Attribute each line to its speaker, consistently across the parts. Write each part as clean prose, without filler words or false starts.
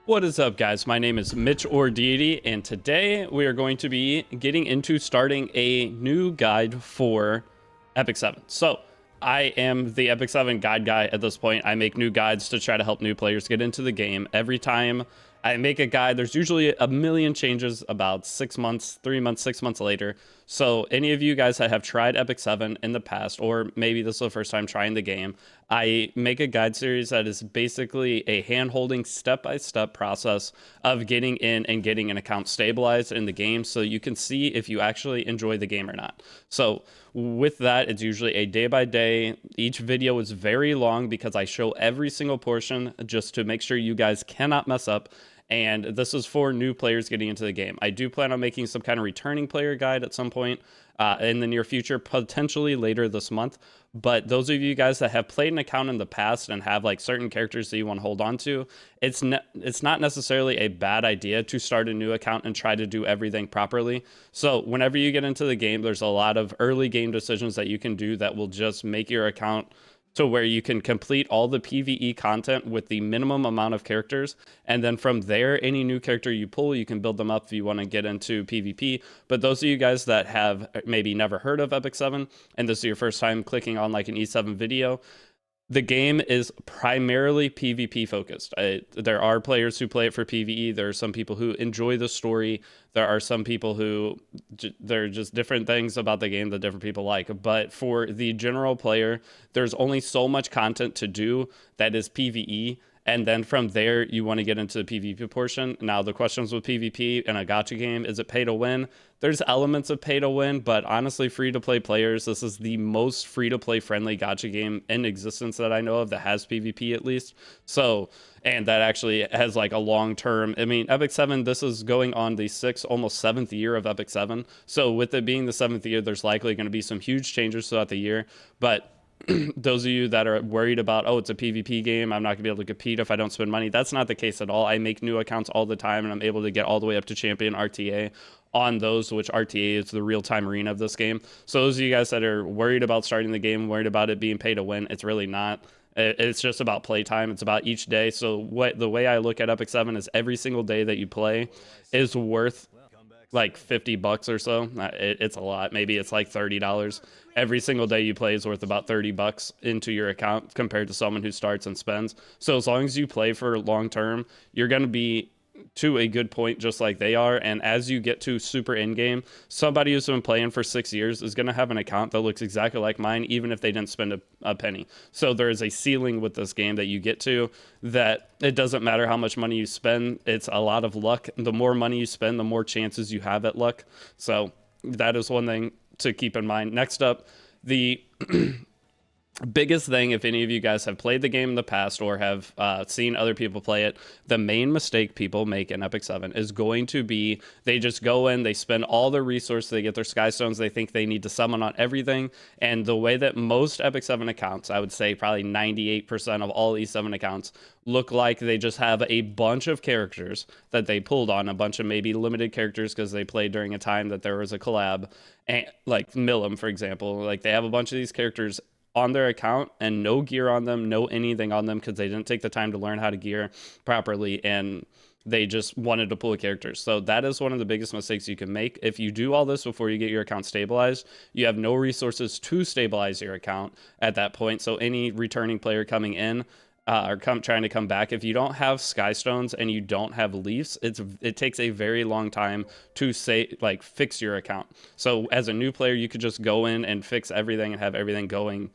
Speaker 1: What is up, guys? My name is Mitch or Deity, and today we are going to be getting into starting a new guide for Epic 7. So, I am the Epic 7 guide guy at this point. I make new guides to try to help new players get into the game. Every time I make a guide, there's usually a million changes about 6 months, 3 months, 6 months later. So, any of you guys that have tried Epic 7 in the past, or maybe this is the first time trying the game, I make a guide series that is basically a hand-holding step-by-step process of getting in and getting an account stabilized in the game so you can see if you actually enjoy the game or not. So with that, it's usually a day-by-day. Each video is very long because I show every single portion just to make sure you guys cannot mess up. And this is for new players getting into the game. I do plan on making some kind of returning player guide at some point in the near future, potentially later this month. But those of you guys that have played an account in the past and have like certain characters that you want to hold on to, it's not necessarily a bad idea to start a new account and try to do everything properly. So whenever you get into the game, there's a lot of early game decisions that you can do that will just make your account to where you can complete all the PvE content with the minimum amount of characters. And then from there, any new character you pull, you can build them up if you want to get into PvP. But those of you guys that have maybe never heard of Epic 7, and this is your first time clicking on like an E7 video, the game is primarily PvP focused. There are players who play it for PvE. There are some people who enjoy the story. There are some people who there are just different things about the game that different people like. But for the general player, there's only so much content to do that is PvE. And then from there, you want to get into the PvP portion. Now, the questions with PvP in a gacha game, is it pay to win? There's elements of pay to win, but honestly, free-to-play players, this is the most free-to-play friendly gacha game in existence that I know of that has PvP at least. So, and that actually has like a long-term, I mean, Epic 7, this is going on the 6th, almost 7th year of Epic 7. So with it being the 7th year, there's likely going to be some huge changes throughout the year. But those of you that are worried about, oh, it's a PvP game, I'm not gonna be able to compete if I don't spend money, that's not the case at all. I make new accounts all the time and I'm able to get all the way up to champion RTA on those, which RTA is the real-time arena of this game. So those of you guys that are worried about starting the game, worried about it being pay to win, it's really not. It's just about playtime. It's about each day. So the way I look at Epic 7 is every single day that you play is worth like $50 or so. It's a lot. Maybe it's like $30. Every single day you play is worth about $30 into your account compared to someone who starts and spends. So as long as you play for long term, you're going to be to a good point just like they are. And as you get to super in game, somebody who's been playing for 6 years is going to have an account that looks exactly like mine, even if they didn't spend a penny. So there is a ceiling with this game that you get to, that it doesn't matter how much money you spend. It's a lot of luck. The more money you spend, the more chances you have at luck. So that is one thing to keep in mind. Next up, the biggest thing, if any of you guys have played the game in the past or have seen other people play it, the main mistake people make in Epic 7 is going to be they just go in, they spend all their resources, they get their sky stones, they think they need to summon on everything. And the way that most Epic 7 accounts, I would say probably 98% of all E7 accounts, look like they just have a bunch of characters that they pulled on, a bunch of maybe limited characters because they played during a time that there was a collab, and like Millum, for example. Like they have a bunch of these characters on their account and no gear on them, no anything on them, because they didn't take the time to learn how to gear properly and they just wanted to pull characters. So that is one of the biggest mistakes you can make. If you do all this before you get your account stabilized, you have no resources to stabilize your account at that point. So any returning player coming in or trying to come back, if you don't have sky stones and you don't have leafs, it takes a very long time to fix your account. So as a new player, you could just go in and fix everything and have everything going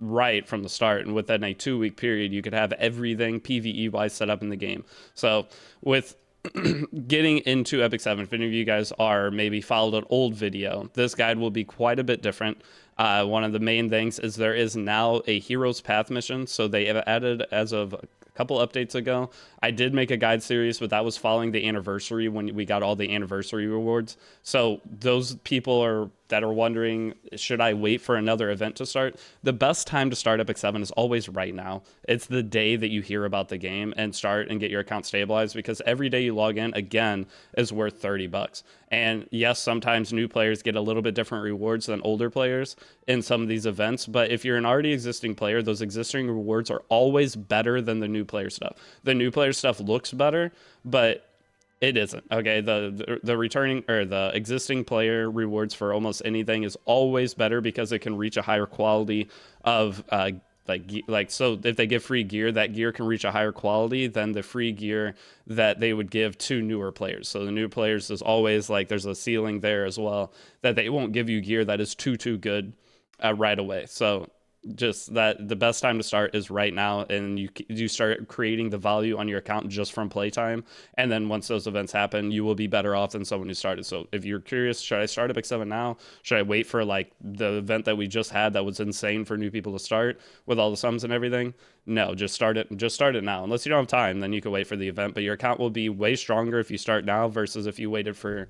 Speaker 1: right from the start, and within a 2-week period you could have everything PvE wise set up in the game. So with getting into Epic 7, if any of you guys are maybe followed an old video, this guide will be quite a bit different. One of the main things is there is now a Hero's Path mission. So they have added, as of a couple updates ago, I did make a guide series, but that was following the anniversary when we got all the anniversary rewards. So those people are that are wondering, should I wait for another event to start? The best time to start Epic 7 is always right now. It's the day that you hear about the game and start and get your account stabilized, because every day you log in, again, is worth $30. And yes, sometimes new players get a little bit different rewards than older players in some of these events, but if you're an already existing player, those existing rewards are always better than the new player stuff. The new player stuff looks better, but it isn't. Okay, the returning or the existing player rewards for almost anything is always better because it can reach a higher quality of so if they give free gear, that gear can reach a higher quality than the free gear that they would give to newer players. So the new players is always like, there's a ceiling there as well, that they won't give you gear that is too good right away. So just that the best time to start is right now, and you start creating the value on your account just from playtime, and then once those events happen, you will be better off than someone who started. So if you're curious, should I start Epic 7 now? Should I wait for like the event that we just had that was insane for new people to start with all the sums and everything? No, just start it now. Unless you don't have time, then you can wait for the event, but your account will be way stronger if you start now versus if you waited for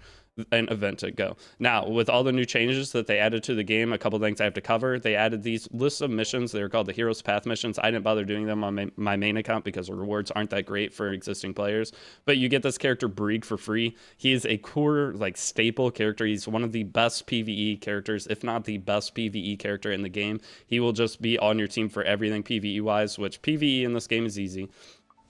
Speaker 1: an event to go. Now, with all the new changes that they added to the game, a couple things I have to cover. They added these lists of missions. They're called the Hero's Path missions. I didn't bother doing them on my main account because the rewards aren't that great for existing players. But you get this character Brig for free. He is a core, like, staple character. He's one of the best PvE characters, if not the best PvE character in the game. He will just be on your team for everything PvE-wise, which PvE in this game is easy.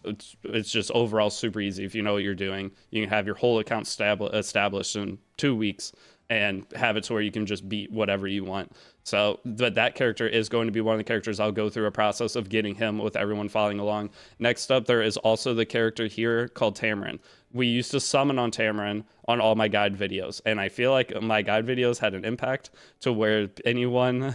Speaker 1: It's just overall super easy if you know what you're doing. You can have your whole account established in 2 weeks and have it to where you can just beat whatever you want. So that character is going to be one of the characters I'll go through a process of getting him with everyone following along. Next up, there is also the character here called Tamarin. We used to summon on Tamarin on all my guide videos, and I feel like my guide videos had an impact to where anyone,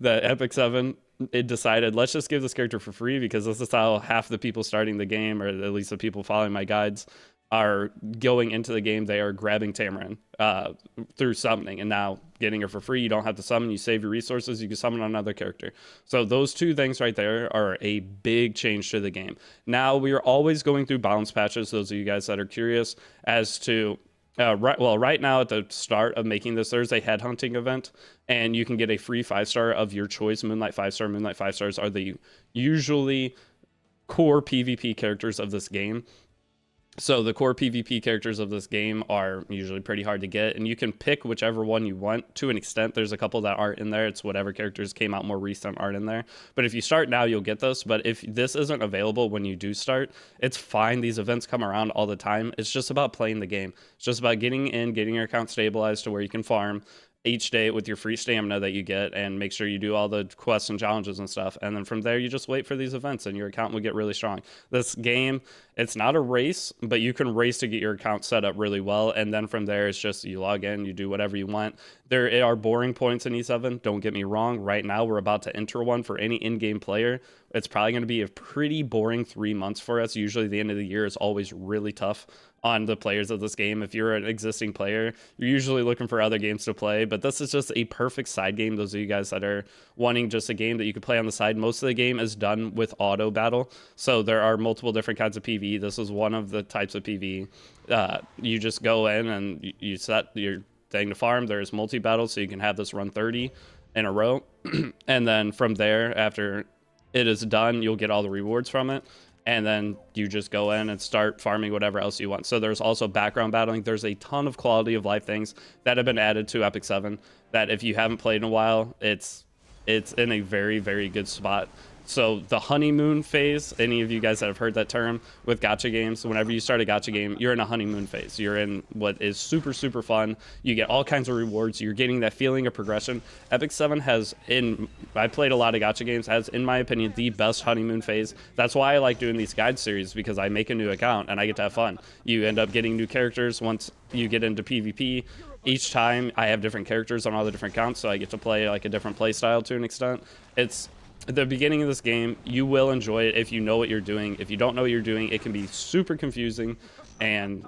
Speaker 1: the Epic 7, it decided, let's just give this character for free, because this is how half the people starting the game, or at least the people following my guides, are going into the game. They are grabbing Tamarin through summoning, and now getting her for free. You don't have to summon, you save your resources, you can summon another character. So those two things right there are a big change to the game. Now, we are always going through balance patches, those of you guys that are curious as to right now at the start of making this, there's a headhunting event, and you can get a free 5-star of your choice. Moonlight 5-star, Moonlight 5-stars are the usually core PvP characters of this game. So the core PvP characters of this game are usually pretty hard to get, and you can pick whichever one you want to an extent. There's a couple that aren't in there. It's whatever characters came out more recent aren't in there. But if you start now, you'll get this. But if this isn't available when you do start, it's fine. These events come around all the time. It's just about playing the game. It's just about getting in, getting your account stabilized to where you can farm each day with your free stamina that you get, and make sure you do all the quests and challenges and stuff. And then from there, you just wait for these events and your account will get really strong. This game, it's not a race, but you can race to get your account set up really well. And then from there, it's just you log in, you do whatever you want. There are boring points in E7. Don't get me wrong. Right now, we're about to enter one for any in-game player. It's probably going to be a pretty boring 3 months for us. Usually the end of the year is always really tough on the players of this game. If you're an existing player, you're usually looking for other games to play, but this is just a perfect side game. Those of you guys that are wanting just a game that you can play on the side, most of the game is done with auto battle. So there are multiple different kinds of PvE. This is one of the types of PvE. You just go in and you set your thing to farm. There's multi-battle, so you can have this run 30 in a row. And then from there, after it is done, you'll get all the rewards from it. And then you just go in and start farming whatever else you want. So there's also background battling. There's a ton of quality of life things that have been added to Epic 7 that if you haven't played in a while, it's in a very, very good spot. So the honeymoon phase, any of you guys that have heard that term with gacha games, whenever you start a gacha game, you're in a honeymoon phase. You're in what is super, super fun. You get all kinds of rewards. You're getting that feeling of progression. Epic 7 has, I played a lot of gacha games, has, in my opinion, the best honeymoon phase. That's why I like doing these guide series, because I make a new account and I get to have fun. You end up getting new characters once you get into PvP. Each time I have different characters on all the different accounts, so I get to play like a different play style to an extent. It's the beginning of this game. You will enjoy it if you know what you're doing. If you don't know what you're doing, it can be super confusing, and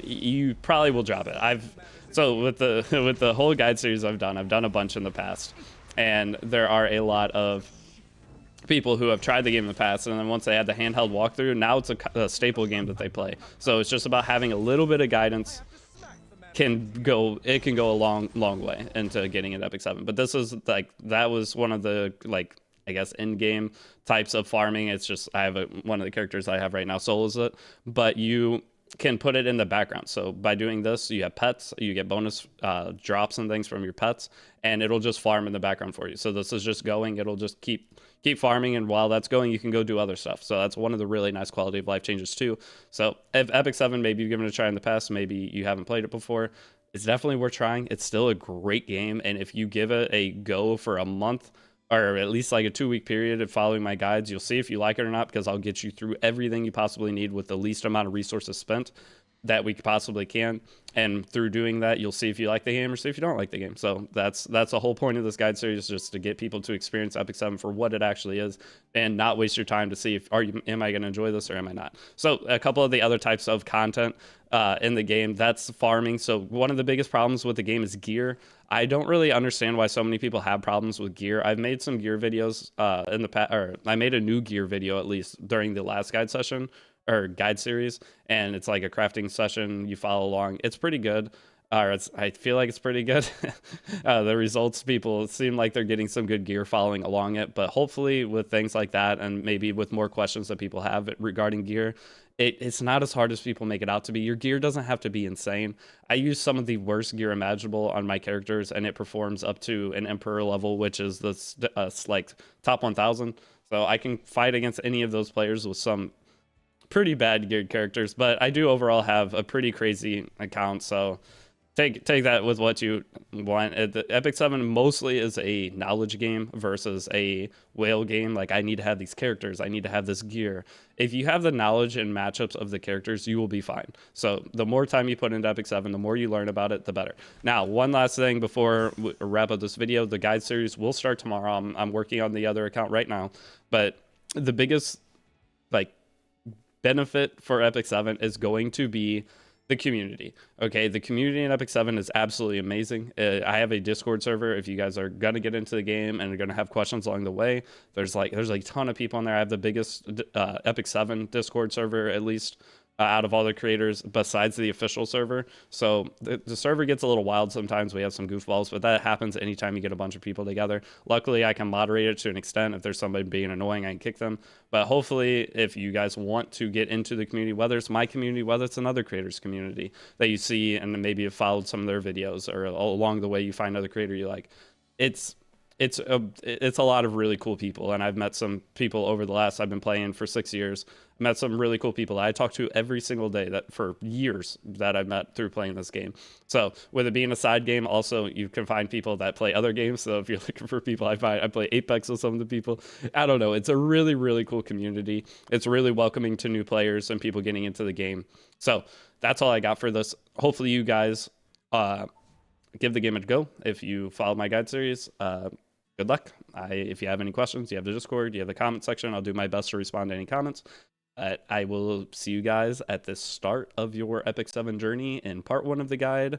Speaker 1: you probably will drop it. So with the whole guide series I've done a bunch in the past, and there are a lot of people who have tried the game in the past, and then once they had the handheld walkthrough, now it's a staple game that they play. So it's just about having a little bit of guidance can go a long way into getting an Epic 7. But this is like, that was one of the, like, I guess in-game types of farming. It's just I have one of the characters I have right now solos it, but you can put it in the background. So by doing this, you have pets, you get bonus drops and things from your pets, and it'll just farm in the background for you. So this is just going, it'll just keep farming, and while that's going, you can go do other stuff. So that's one of the really nice quality of life changes too. So if Epic 7, maybe you've given it a try in the past, maybe you haven't played it before, it's definitely worth trying. It's still a great game, and if you give it a go for a month, or at least like a 2-week period of following my guides, you'll see if you like it or not, because I'll get you through everything you possibly need with the least amount of resources spent that we possibly can. And through doing that, you'll see if you like the game or see if you don't like the game. So that's the whole point of this guide series, just to get people to experience Epic 7 for what it actually is, and not waste your time to see if am I going to enjoy this or am I not. So a couple of the other types of content in the game, that's farming. So one of the biggest problems with the game is gear. I don't really understand why so many people have problems with gear. I've made some gear videos in the past, or I made a new gear video at least during the last guide session or guide series, and it's like a crafting session. You follow along. It's pretty good. I feel like it's pretty good. The results, people seem like they're getting some good gear following along it, but hopefully with things like that, and maybe with more questions that people have regarding gear, it's not as hard as people make it out to be. Your gear doesn't have to be insane. I use some of the worst gear imaginable on my characters, and it performs up to an Emperor level, which is the like top 1,000. So I can fight against any of those players with some pretty bad geared characters, but I do overall have a pretty crazy account, so take that with what you want. The Epic 7 mostly is a knowledge game versus a whale game. Like, I need to have these characters, I need to have this gear. If you have the knowledge and matchups of the characters, you will be fine. So the more time you put into Epic 7, the more you learn about it, the better. Now, one last thing before we wrap up this video, the guide series will start tomorrow. I'm working on the other account right now, but the biggest like benefit for Epic 7 is going to be the community. Okay, the community in Epic 7 is absolutely amazing. I have a Discord server. If you guys are gonna get into the game and are gonna have questions along the way, there's a ton of people in there. I have the biggest Epic 7 Discord server, at least out of all the creators, besides the official server. So the server gets a little wild sometimes. We have some goofballs, but that happens anytime you get a bunch of people together. Luckily, I can moderate it to an extent. If there's somebody being annoying, I can kick them. But hopefully, if you guys want to get into the community, whether it's my community, whether it's another creator's community that you see, and maybe you've followed some of their videos, or along the way you find another creator you like, it's a lot of really cool people. And I've met some people over the last, I've been playing for 6 years, met some really cool people that I talk to every single day, that for years that I've met through playing this game. So with it being a side game, also you can find people that play other games. So if you're looking for people, I play Apex with some of the people. I don't know, it's a really, really cool community. It's really welcoming to new players and people getting into the game. So that's all I got for this. Hopefully you guys give the game a go if you follow my guide series. Good luck. If you have any questions, you have the Discord, you have the comment section. I'll do my best to respond to any comments. I will see you guys at the start of your Epic 7 journey in part 1 of the guide.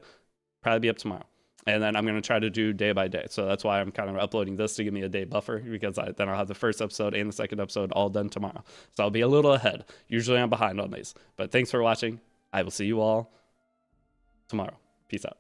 Speaker 1: Probably be up tomorrow. And then I'm going to try to do day by day. So that's why I'm kind of uploading this, to give me a day buffer, because then I'll have the first episode and the second episode all done tomorrow. So I'll be a little ahead. Usually I'm behind on these. But thanks for watching. I will see you all tomorrow. Peace out.